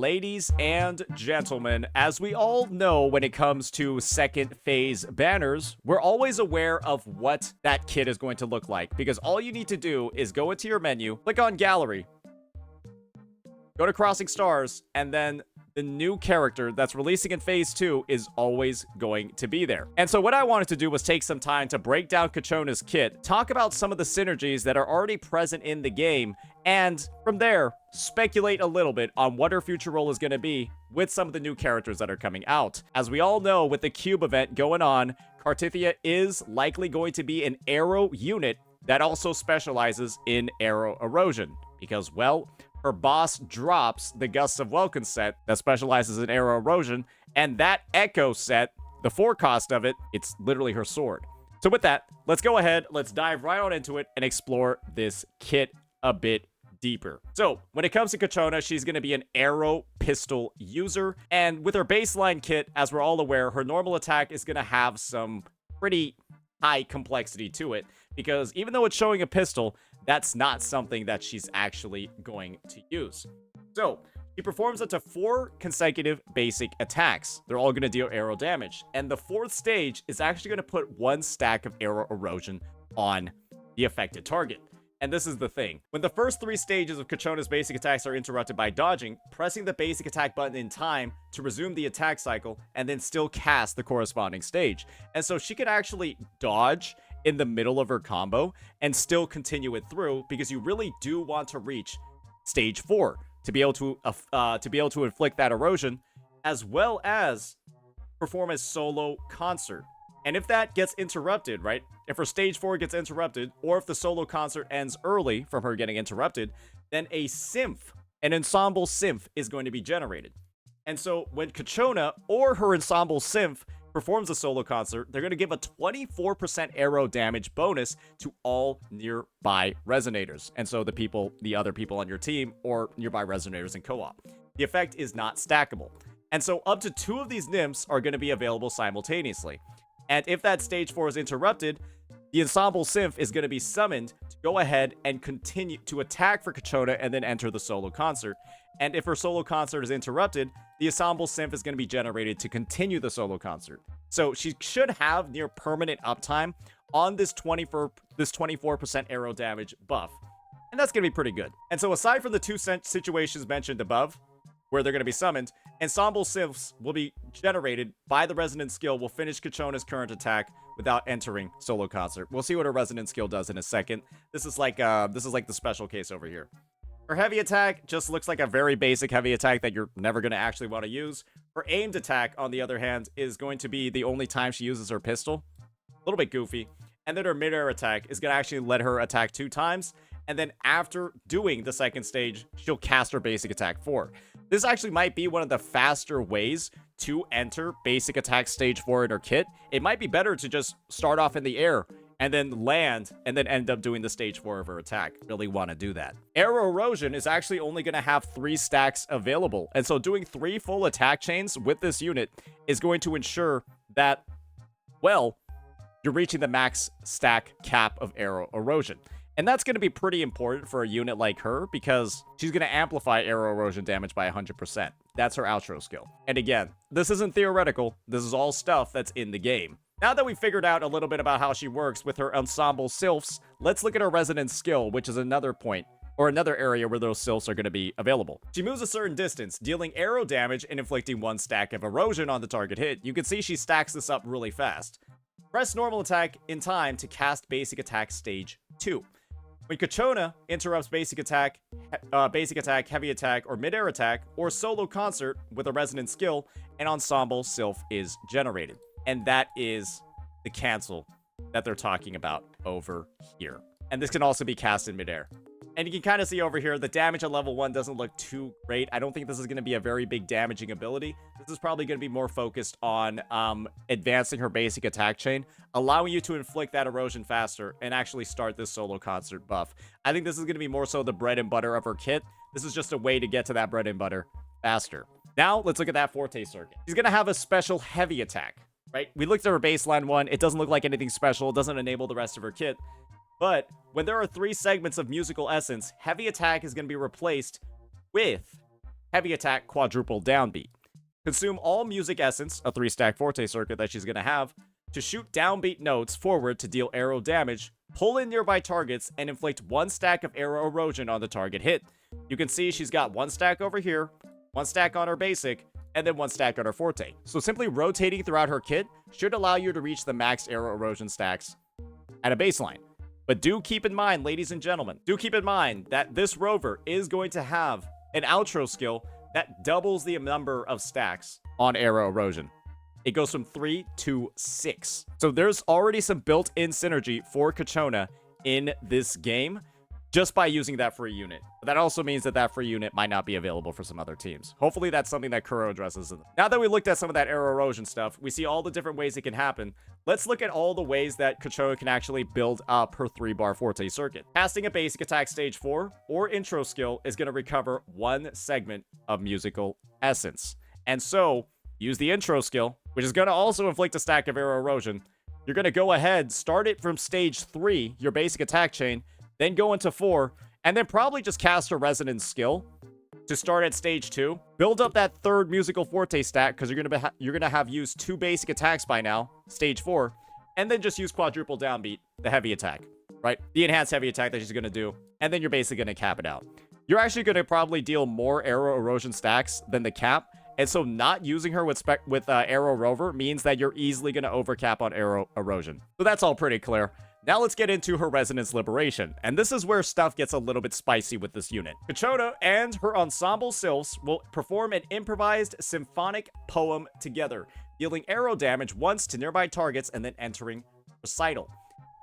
Ladies and gentlemen, as we all know when it comes to second phase banners, we're always aware of what that kit is going to look like, because all you need to do is go into your menu, click on Gallery, go to Crossing Stars, and then the new character that's releasing in Phase 2 is always going to be there. And so what I wanted to do was take some time to break down Ciaccona's kit, talk about some of the synergies that are already present in the game, and from there, speculate a little bit on what her future role is going to be with some of the new characters that are coming out. As we all know, with the Cube event going on, Cartithia is likely going to be an arrow unit that also specializes in arrow erosion, because, well, her boss drops the Gusts of Welkin set that specializes in arrow erosion, and that Echo set, the 4 cost of it, it's literally her sword. So with that, let's go ahead, let's dive right on into it and explore this kit a bit deeper. So when it comes to Ciaccona, she's going to be an arrow pistol user, and with her baseline kit, as we're all aware, her normal attack is going to have some pretty high complexity to it, because even though it's showing a pistol, that's not something that she's actually going to use. So she performs up to 4 consecutive basic attacks. They're all going to deal arrow damage, and the 4th stage is actually going to put 1 stack of arrow erosion on the affected target. And this is the thing. When the first 3 stages of Ciaccona's basic attacks are interrupted by dodging, pressing the basic attack button in time to resume the attack cycle, and then still cast the corresponding stage. And so she can actually dodge in the middle of her combo and still continue it through, because you really do want to reach stage 4 to be able to inflict that erosion, as well as perform a solo concert. And if that gets interrupted, right? If her stage 4 gets interrupted, or if the solo concert ends early from her getting interrupted, then a synth, an ensemble synth, is going to be generated. And so when Ciaccona or her ensemble synth performs a solo concert, they're going to give a 24% arrow damage bonus to all nearby resonators. And so the other people on your team, or nearby resonators in co-op. The effect is not stackable. And so up to 2 of these nymphs are going to be available simultaneously. And if that stage 4 is interrupted, the ensemble synth is going to be summoned to go ahead and continue to attack for Ciaccona and then enter the solo concert. And if her solo concert is interrupted, the ensemble synth is going to be generated to continue the solo concert. So she should have near permanent uptime on this 24% arrow damage buff. And that's going to be pretty good. And so aside from the 2 situations mentioned above, where they're going to be summoned, ensemble synths will be generated by the resonant skill, will finish Ciaccona's current attack without entering solo concert. We'll see what her resonant skill does in a second. This is like the special case over here. Her heavy attack just looks like a very basic heavy attack that you're never going to actually want to use. Her aimed attack, on the other hand, is going to be the only time she uses her pistol. A little bit goofy. And then her mid-air attack is going to actually let her attack 2 times. And then after doing the 2nd stage, she'll cast her basic attack 4. This actually might be one of the faster ways to enter basic attack stage 4 in her kit. It might be better to just start off in the air and then land and then end up doing the stage 4 of her attack. Really want to do that. Arrow erosion is actually only going to have 3 stacks available. And so doing 3 full attack chains with this unit is going to ensure that, well, you're reaching the max stack cap of arrow erosion. And that's going to be pretty important for a unit like her, because she's going to amplify arrow erosion damage by 100%. That's her outro skill. And again, this isn't theoretical. This is all stuff that's in the game. Now that we've figured out a little bit about how she works with her ensemble sylphs, let's look at her resonance skill, which is another point, or another area where those sylphs are going to be available. She moves a certain distance, dealing arrow damage and inflicting 1 stack of erosion on the target hit. You can see she stacks this up really fast. Press normal attack in time to cast basic attack stage 2. When Ciaccona interrupts basic attack, heavy attack, or mid-air attack, or solo concert with a resonant skill, an ensemble sylph is generated. And that is the cancel that they're talking about over here. And this can also be cast in midair. And you can kind of see over here, the damage at level 1 doesn't look too great. I don't think this is going to be a very big damaging ability. This is probably going to be more focused on advancing her basic attack chain, allowing you to inflict that erosion faster and actually start this solo concert buff. I think this is going to be more so the bread and butter of her kit. This is just a way to get to that bread and butter faster. Now, let's look at that Forte circuit. She's going to have a special heavy attack, right? We looked at her baseline one. It doesn't look like anything special. It doesn't enable the rest of her kit. But when there are 3 segments of musical essence, heavy attack is going to be replaced with heavy attack, quadruple downbeat. Consume all music essence, a 3-stack forte circuit that she's going to have, to shoot downbeat notes forward to deal arrow damage, pull in nearby targets, and inflict 1 stack of arrow erosion on the target hit. You can see she's got 1 stack over here, 1 stack on her basic, and then 1 stack on her forte. So simply rotating throughout her kit should allow you to reach the max arrow erosion stacks at a baseline. But do keep in mind, ladies and gentlemen, do keep in mind that this rover is going to have an outro skill that doubles the number of stacks on arrow erosion. It goes from 3 to 6. So there's already some built-in synergy for Ciaccona in this game just by using that free unit. But that also means that that free unit might not be available for some other teams. Hopefully that's something that Kuro addresses. Now that we looked at some of that arrow erosion stuff, we see all the different ways it can happen. Let's look at all the ways that Ciaccona can actually build up her 3-bar forte circuit. Casting a basic attack stage 4 or intro skill is going to recover 1 segment of musical essence. And so, use the intro skill, which is going to also inflict a stack of arrow erosion. You're going to go ahead, start it from stage 3, your basic attack chain, then go into 4, and then probably just cast a resonance skill to start at stage 2. Build up that 3rd musical forte stack, because you're gonna have used 2 basic attacks by now, stage 4, and then just use quadruple downbeat, the heavy attack, right? The enhanced heavy attack that she's gonna do, and then you're basically gonna cap it out. You're actually gonna probably deal more arrow erosion stacks than the cap, and so not using her with arrow rover means that you're easily gonna overcap on arrow erosion. So that's all pretty clear. Now let's get into her Resonance Liberation, and this is where stuff gets a little bit spicy with this unit. Ciaccona and her ensemble sylphs will perform an improvised symphonic poem together, dealing arrow damage once to nearby targets and then entering recital.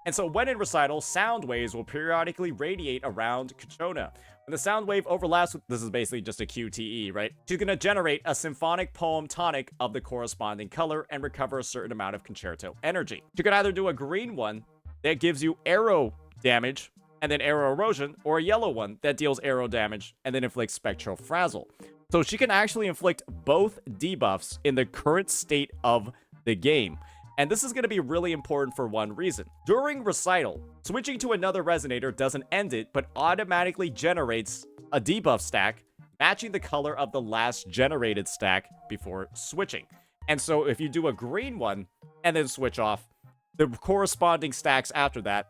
And so when in recital, sound waves will periodically radiate around Ciaccona. When the sound wave overlaps with, this is basically just a QTE, right? She's going to generate a symphonic poem tonic of the corresponding color and recover a certain amount of concerto energy. You can either do a green one that gives you arrow damage and then arrow erosion, or a yellow one that deals arrow damage and then inflicts spectral frazzle. So she can actually inflict both debuffs in the current state of the game. And this is going to be really important for one reason. During recital, switching to another resonator doesn't end it, but automatically generates a debuff stack matching the color of the last generated stack before switching. And so if you do a green one and then switch off, the corresponding stacks after that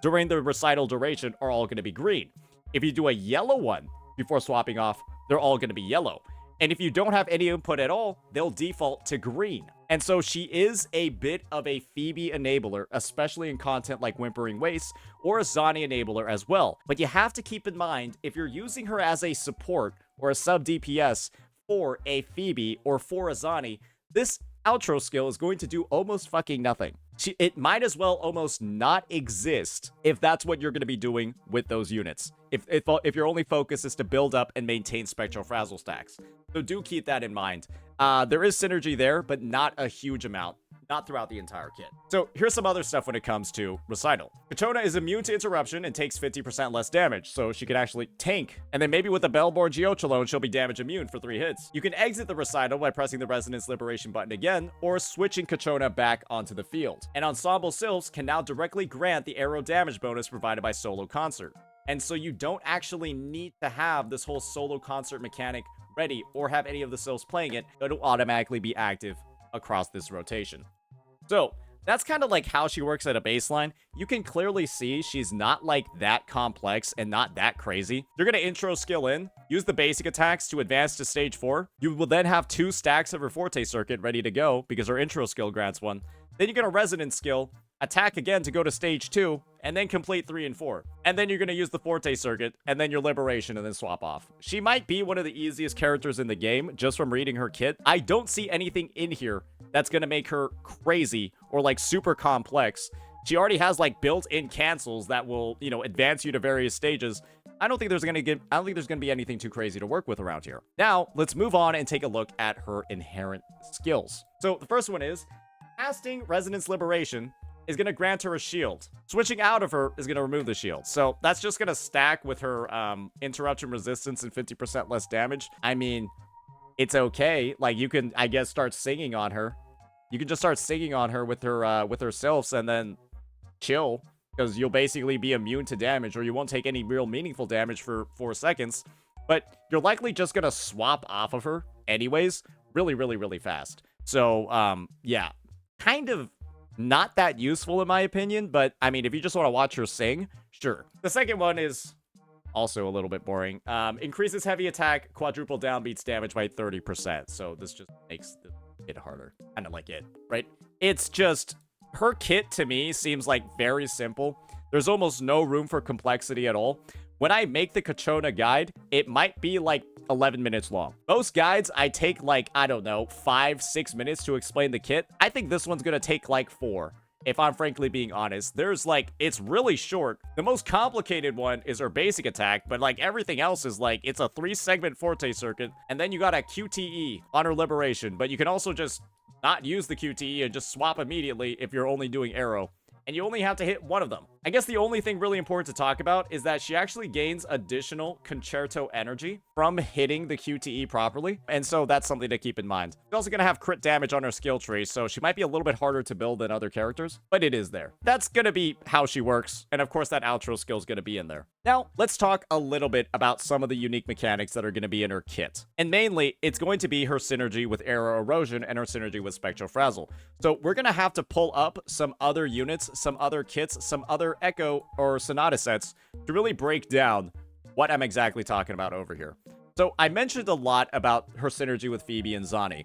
during the recital duration are all going to be green. If you do a yellow one before swapping off, they're all going to be yellow. And if you don't have any input at all, they'll default to green. And so she is a bit of a Phoebe enabler, especially in content like Whimpering Wastes, or a Zani enabler as well. But you have to keep in mind, if you're using her as a support or a sub DPS for a Phoebe or for a Zani, this outro skill is going to do almost fucking nothing. It might as well almost not exist if that's what you're going to be doing with those units. If your only focus is to build up and maintain spectral frazzle stacks. So do keep that in mind. There is synergy there, but not a huge amount. Not throughout the entire kit. So here's some other stuff when it comes to recital. Ciaccona is immune to interruption and takes 50% less damage, so she can actually tank. And then maybe with the Bellborn Geochalone, she'll be damage immune for 3 hits. You can exit the recital by pressing the Resonance Liberation button again, or switching Ciaccona back onto the field. And Ensemble Sylphs can now directly grant the arrow damage bonus provided by Solo Concert. And so you don't actually need to have this whole Solo Concert mechanic ready, or have any of the Sylphs playing it. It'll automatically be active across this rotation. So that's kind of like how she works at a baseline. You can clearly see she's not like that complex and not that crazy. You're going to intro skill in, use the basic attacks to advance to stage 4. You will then have 2 stacks of her forte circuit ready to go because her intro skill grants 1. Then you're going to resonance skill, attack again to go to stage 2, and then complete 3 and 4. And then you're going to use the forte circuit, and then your liberation, and then swap off. She might be one of the easiest characters in the game, just from reading her kit. I don't see anything in here that's going to make her crazy or like super complex. She already has like built-in cancels that will, advance you to various stages. I don't think there's going to be anything too crazy to work with around here. Now, let's move on and take a look at her inherent skills. So the first one is casting Resonance Liberation is going to grant her a shield. Switching out of her is going to remove the shield. So that's just going to stack with her interruption resistance and 50% less damage. I mean, it's okay. Like, you can, I guess, start singing on her. You can just start singing on her with her sylphs and then chill, because you'll basically be immune to damage, or you won't take any real meaningful damage for 4 seconds. but you're likely just gonna swap off of her anyways really, really, really fast. So, yeah, kind of not that useful in my opinion, but I mean, if you just want to watch her sing, sure. The second one is also a little bit boring. Increases heavy attack, quadruple down, beats damage by 30%. So this just makes the hit harder. Kind of like it, right? It's just, her kit to me seems like very simple. There's almost no room for complexity at all. When I make the Ciaccona guide, it might be like 11 minutes long. Most guides, I take like, I don't know, 5-6 minutes to explain the kit. I think this one's gonna take like 4. If I'm frankly being honest, there's like, it's really short. The most complicated one is her basic attack, but like everything else is like, it's a 3-segment Forte circuit, and then you got a QTE on her liberation, but you can also just not use the QTE and just swap immediately if you're only doing arrow. And you only have to hit one of them. I guess the only thing really important to talk about is that she actually gains additional concerto energy from hitting the QTE properly. And so that's something to keep in mind. She's also going to have crit damage on her skill tree, so she might be a little bit harder to build than other characters, but it is there. That's going to be how she works. And of course, that outro skill is going to be in there. Now, let's talk a little bit about some of the unique mechanics that are going to be in her kit. And mainly, it's going to be her synergy with Arrow Erosion and her synergy with Spectral Frazzle. So we're going to have to pull up some other units, some other kits, some other Echo or Sonata sets to really break down what I'm exactly talking about over here. So I mentioned a lot about her synergy with Phoebe and Zani.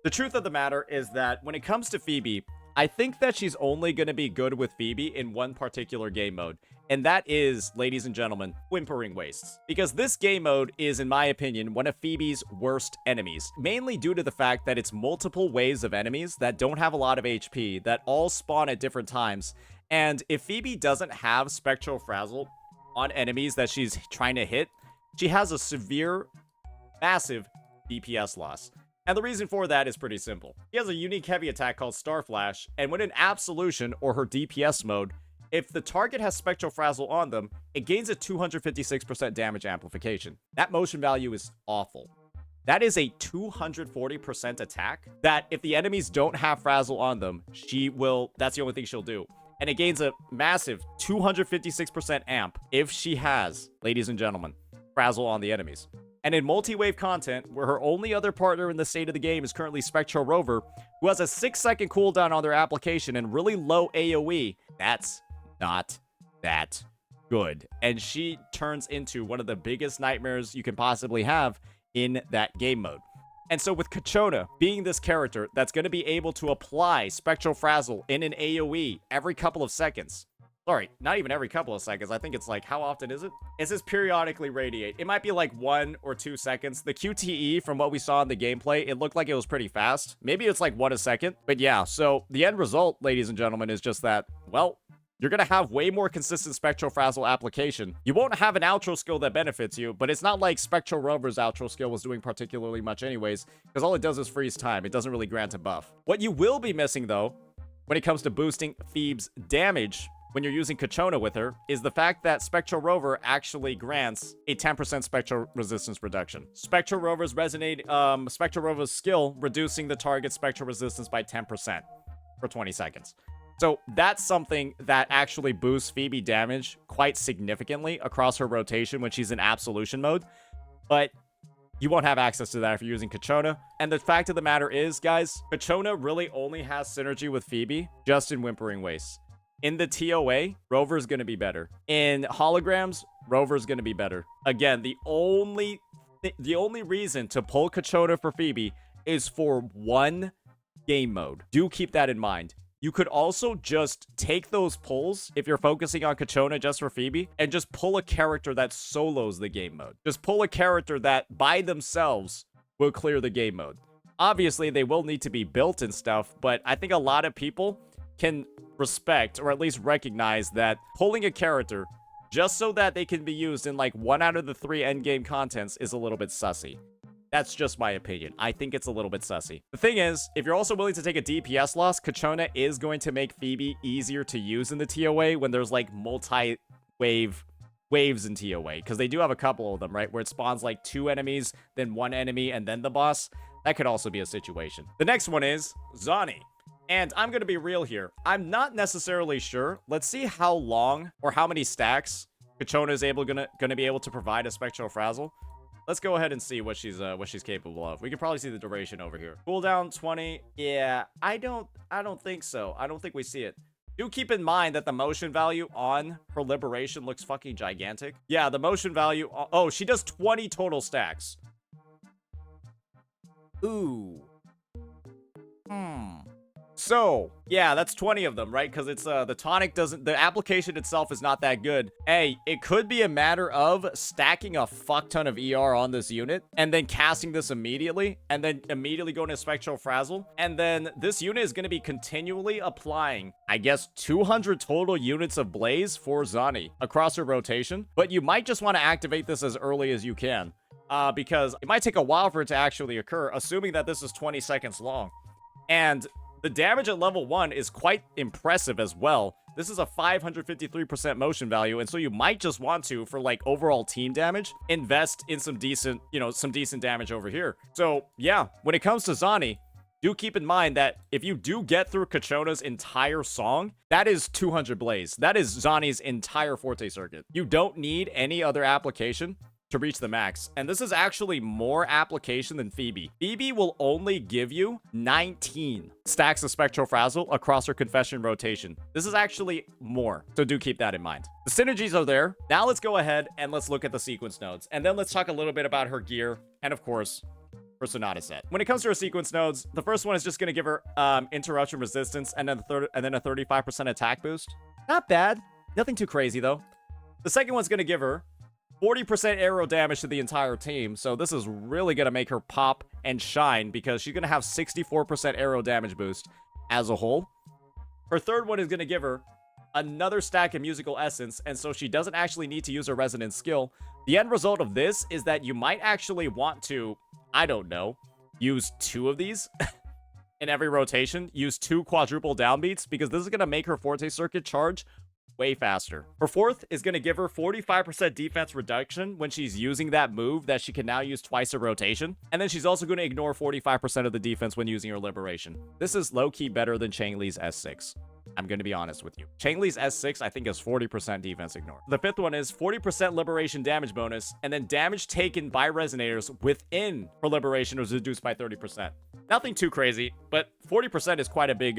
The truth of the matter is that when it comes to Phoebe, I think that she's only going to be good with Phoebe in one particular game mode. And that is, ladies and gentlemen, Whimpering Wastes. Because this game mode is, in my opinion, one of Phoebe's worst enemies. Mainly due to the fact that it's multiple waves of enemies that don't have a lot of HP, that all spawn at different times. And if Phoebe doesn't have Spectral Frazzle on enemies that she's trying to hit, she has a severe, massive DPS loss. And the reason for that is pretty simple. She has a unique heavy attack called Star Flash, and when in Absolution or her DPS mode, if the target has Spectral Frazzle on them, it gains a 256% damage amplification. That motion value is awful. That is a 240% attack that if the enemies don't have Frazzle on them, that's the only thing she'll do. And it gains a massive 256% amp if she has, ladies and gentlemen, Frazzle on the enemies. And in multi-wave content, where her only other partner in the state of the game is currently Spectral Rover, who has a 6-second cooldown on their application and really low AoE, that's not that good. And she turns into one of the biggest nightmares you can possibly have in that game mode. And so with Ciaccona being this character that's going to be able to apply Spectral Frazzle in an AoE every couple of seconds. Sorry, not even every couple of seconds. I think it's like, how often is it? It says periodically radiate. It might be like 1 or 2 seconds. The QTE, from what we saw in the gameplay, it looked like it was pretty fast. Maybe it's like 1 a second. But yeah, so the end result, ladies and gentlemen, is just that, well, you're going to have way more consistent Spectral Frazzle application. You won't have an outro skill that benefits you, but it's not like Spectral Rover's outro skill was doing particularly much anyways, because all it does is freeze time. It doesn't really grant a buff. What you will be missing, though, when it comes to boosting Phoebe's damage when you're using Ciaccona with her, is the fact that Spectral Rover actually grants a 10% spectral resistance reduction. Spectral Rover's skill reducing the target spectral resistance by 10% for 20 seconds. So that's something that actually boosts Phoebe damage quite significantly across her rotation when she's in Absolution mode. But you won't have access to that if you're using Ciaccona. And the fact of the matter is, guys, Ciaccona really only has synergy with Phoebe just in Whimpering Wastes. In the TOA, Rover's going to be better. In holograms, Rover's going to be better. Again, the only reason to pull Ciaccona for Phoebe is for one game mode. Do keep that in mind. You could also just take those pulls if you're focusing on Ciaccona just for Phoebe and just pull a character that solos the game mode. Just pull a character that by themselves will clear the game mode. Obviously, they will need to be built and stuff, but I think a lot of people can respect or at least recognize that pulling a character just so that they can be used in like 1 out of the 3 endgame contents is a little bit sussy. That's just my opinion. I think it's a little bit sussy. The thing is, if you're also willing to take a DPS loss, Ciaccona is going to make Phoebe easier to use in the TOA when there's like waves in TOA, because they do have a couple of them, right? Where it spawns like 2 enemies, then 1 enemy, and then the boss. That could also be a situation. The next one is Zani. And I'm going to be real here. I'm not necessarily sure. Let's see how long or how many stacks Ciaccona is going to be able to provide a Spectral Frazzle. Let's go ahead and see what she's capable of. We can probably see the duration over here. Cooldown 20. Yeah, I don't think so. I don't think we see it. Do keep in mind that the motion value on her liberation looks fucking gigantic. Yeah, the motion value. Oh, she does 20 total stacks. Ooh. So, yeah, that's 20 of them, right? Because it's, the tonic doesn't, the application itself is not that good. Hey, it could be a matter of stacking a fuck ton of ER on this unit, and then casting this immediately, and then immediately going to Spectral Frazzle, and then this unit is going to be continually applying, I guess, 200 total units of Blaze for Zani across her rotation, but you might just want to activate this as early as you can, because it might take a while for it to actually occur, assuming that this is 20 seconds long. And the damage at level 1 is quite impressive as well. This is a 553% motion value, and so you might just want to, for like overall team damage, invest in some decent, some decent damage over here. So yeah, when it comes to Zani, do keep in mind that if you do get through Ciaccona's entire song, that is 200 Blaze. That is Zani's entire Forte circuit. You don't need any other application to reach the max. And this is actually more application than Phoebe. Phoebe will only give you 19 stacks of Spectral Frazzle across her Confession rotation. This is actually more, so do keep that in mind. The synergies are there. Now let's go ahead and let's look at the sequence nodes. And then let's talk a little bit about her gear and, of course, her Sonata set. When it comes to her sequence nodes, the first one is just going to give her interruption resistance and then a 35% attack boost. Not bad. Nothing too crazy, though. The second one's going to give her 40% arrow damage to the entire team, so this is really going to make her pop and shine because she's going to have 64% arrow damage boost as a whole. Her third one is going to give her another stack of musical essence, and so she doesn't actually need to use her resonance skill. The end result of this is that you might actually want to, I don't know, use 2 of these in every rotation. Use 2 quadruple downbeats because this is going to make her Forte circuit charge way faster. Her fourth is going to give her 45% defense reduction when she's using that move that she can now use twice a rotation. And then she's also going to ignore 45% of the defense when using her liberation. This is low-key better than Chang'Li's S6. I'm going to be honest with you. Chang'Li's S6, I think, is 40% defense ignore. The fifth one is 40% liberation damage bonus, and then damage taken by resonators within her liberation was reduced by 30%. Nothing too crazy, but 40% is quite a big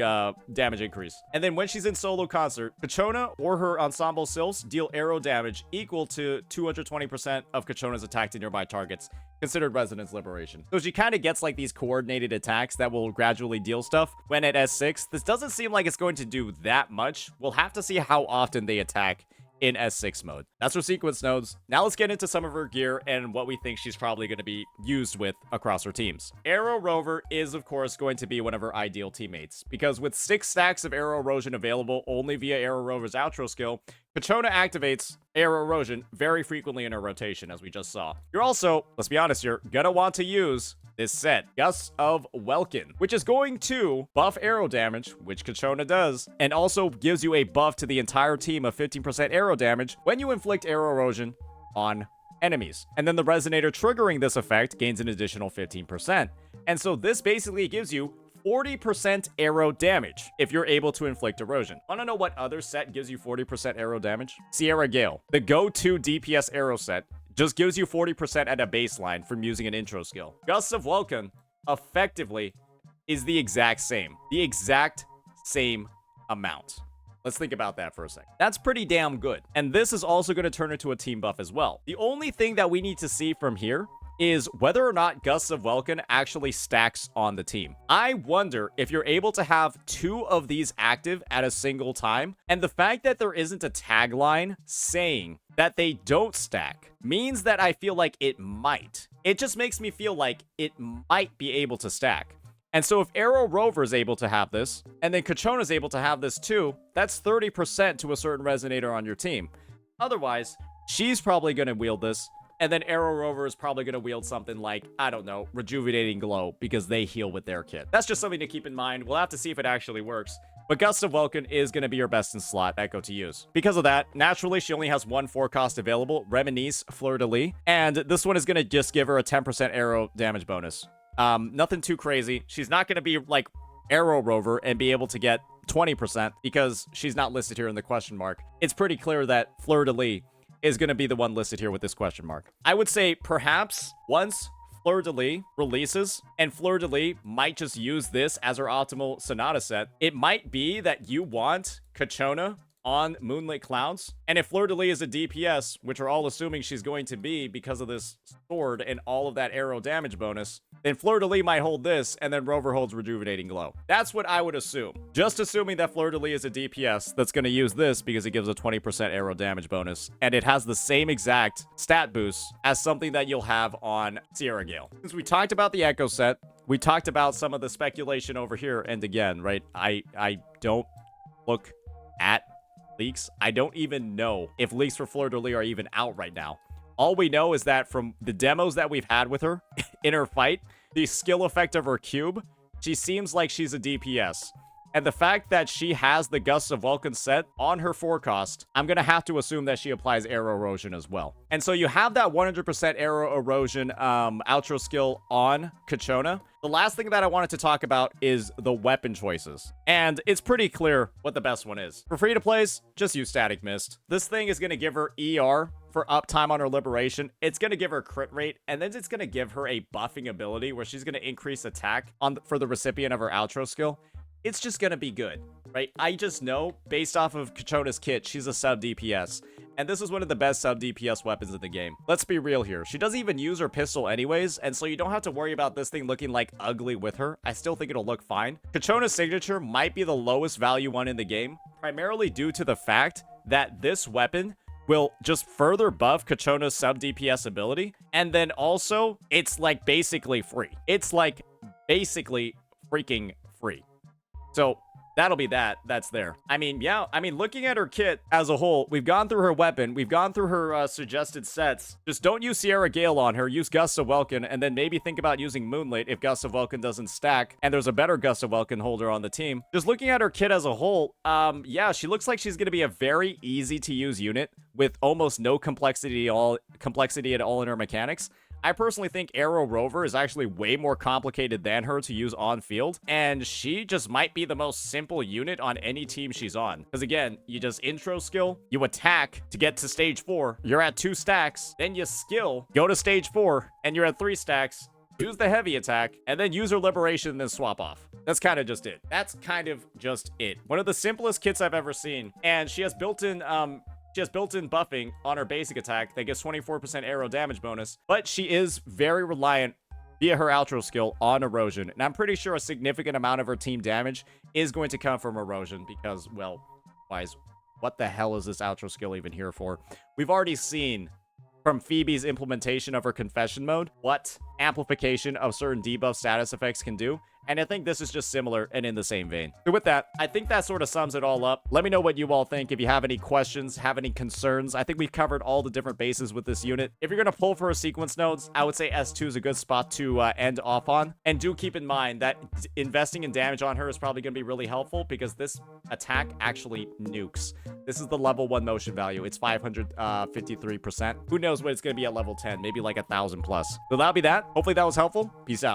damage increase. And then when she's in solo concert, Ciaccona or her ensemble sylphs deal arrow damage equal to 220% of Ciaccona's attack to nearby targets, considered resonance liberation. So she kind of gets like these coordinated attacks that will gradually deal stuff. When at S6, this doesn't seem like it's going to do that much. We'll have to see how often they attack in S6 mode. That's her sequence nodes. Now let's get into some of her gear and what we think she's probably going to be used with across her teams. Arrow Rover is, of course, going to be one of her ideal teammates, because with 6 stacks of Arrow Erosion available only via Arrow Rover's outro skill, Ciaccona activates Arrow Erosion very frequently in her rotation, as we just saw. You're also, let's be honest here, gonna want to use this set, Gusts of Welkin, which is going to buff arrow damage, which Ciaccona does, and also gives you a buff to the entire team of 15% arrow damage when you inflict arrow erosion on enemies. And then the resonator triggering this effect gains an additional 15%. And so this basically gives you 40% arrow damage if you're able to inflict erosion. Wanna know what other set gives you 40% arrow damage? Sierra Gale, the go-to DPS arrow set, just gives you 40% at a baseline from using an intro skill. Gusts of Welkin effectively is the exact same amount. Let's think about that for a second. That's pretty damn good. And this is also going to turn into a team buff as well. The only thing that we need to see from here is whether or not Gusts of Welkin actually stacks on the team. I wonder if you're able to have 2 of these active at a single time, and the fact that there isn't a tagline saying that they don't stack means that I feel like it might. It just makes me feel like it might be able to stack. And so if Arrow Rover is able to have this, and then Ciaccona is able to have this too, that's 30% to a certain resonator on your team. Otherwise, she's probably going to wield this, and then Arrow Rover is probably going to wield something like, I don't know, Rejuvenating Glow, because they heal with their kit. That's just something to keep in mind. We'll have to see if it actually works. But Gust of Welkin is going to be your best in slot Echo to use. Because of that, naturally, she only has 1 4-cost available, Reminisce Fleur-de-Lis. And this one is going to just give her a 10% arrow damage bonus. Nothing too crazy. She's not going to be like Arrow Rover and be able to get 20% because she's not listed here in the question mark. It's pretty clear that Fleur-de-Lis is going to be the one listed here with this question mark. I would say perhaps once Fleur-de-Lis releases, and Fleur-de-Lis might just use this as her optimal Sonata set, it might be that you want Ciaccona on Moonlit Clouds. And if Fleur-de-Lis is a DPS, which we're all assuming she's going to be because of this sword and all of that arrow damage bonus, then Fleur-de-Lis might hold this, and then Rover holds Rejuvenating Glow. That's what I would assume. Just assuming that Fleur-de-Lis is a DPS that's going to use this because it gives a 20% arrow damage bonus, and it has the same exact stat boost as something that you'll have on Sierra Gale. Since we talked about the Echo set, we talked about some of the speculation over here, and again, right, I don't look at leaks. I don't even know if leaks for Fleur-de-Lis are even out right now. All we know is that from the demos that we've had with her in her fight, the skill effect of her cube, she seems like she's a DPS. And the fact that she has the Gusts of Vulcan set on her forecast, I'm going to have to assume that she applies arrow erosion as well. And so you have that 100% arrow erosion outro skill on Ciaccona. The last thing that I wanted to talk about is the weapon choices. And it's pretty clear what the best one is. For free-to-plays, just use Static Mist. This thing is going to give her ER for uptime on her liberation. It's going to give her crit rate, and then it's going to give her a buffing ability where she's going to increase attack for the recipient of her outro skill. It's just going to be good, right? I just know, based off of Ciaccona's kit, she's a sub DPS. And this is one of the best sub DPS weapons in the game. Let's be real here. She doesn't even use her pistol anyways, and so you don't have to worry about this thing looking like ugly with her. I still think it'll look fine. Ciaccona's signature might be the lowest value one in the game, primarily due to the fact that this weapon will just further buff Ciaccona's sub DPS ability. And then also, it's like basically free. It's like basically freaking free. So that'll be that's there. I mean, yeah, looking at her kit as a whole, we've gone through her weapon, we've gone through her suggested sets. Just don't use Sierra Gale on her, use Gusts of Vulcan, and then maybe think about using Moonlight if Gusts of Vulcan doesn't stack, and there's a better Gusts of Vulcan holder on the team. Just looking at her kit as a whole, yeah, she looks like she's going to be a very easy to use unit with almost no complexity at all in her mechanics. I personally think Arrow Rover is actually way more complicated than her to use on field, and she just might be the most simple unit on any team she's on. Because again, you just intro skill, you attack to get to stage 4, you're at 2 stacks, then you skill, go to stage 4, and you're at 3 stacks, use the heavy attack, and then use her liberation and then swap off. That's kind of just it. That's kind of just it. One of the simplest kits I've ever seen, and she has built-in buffing on her basic attack that gives 24% arrow damage bonus, but she is very reliant via her outro skill on erosion. And I'm pretty sure a significant amount of her team damage is going to come from erosion because, well, guys, what the hell is this outro skill even here for? We've already seen from Phoebe's implementation of her confession mode what amplification of certain debuff status effects can do. And I think this is just similar and in the same vein. So with that, I think that sort of sums it all up. Let me know what you all think. If you have any questions, have any concerns. I think we've covered all the different bases with this unit. If you're going to pull for her sequence nodes, I would say S2 is a good spot to end off on. And do keep in mind that investing in damage on her is probably going to be really helpful because this attack actually nukes. This is the level 1 motion value. It's 553%. Who knows what it's going to be at level 10? Maybe like 1,000 plus. So that'll be that. Hopefully that was helpful. Peace out.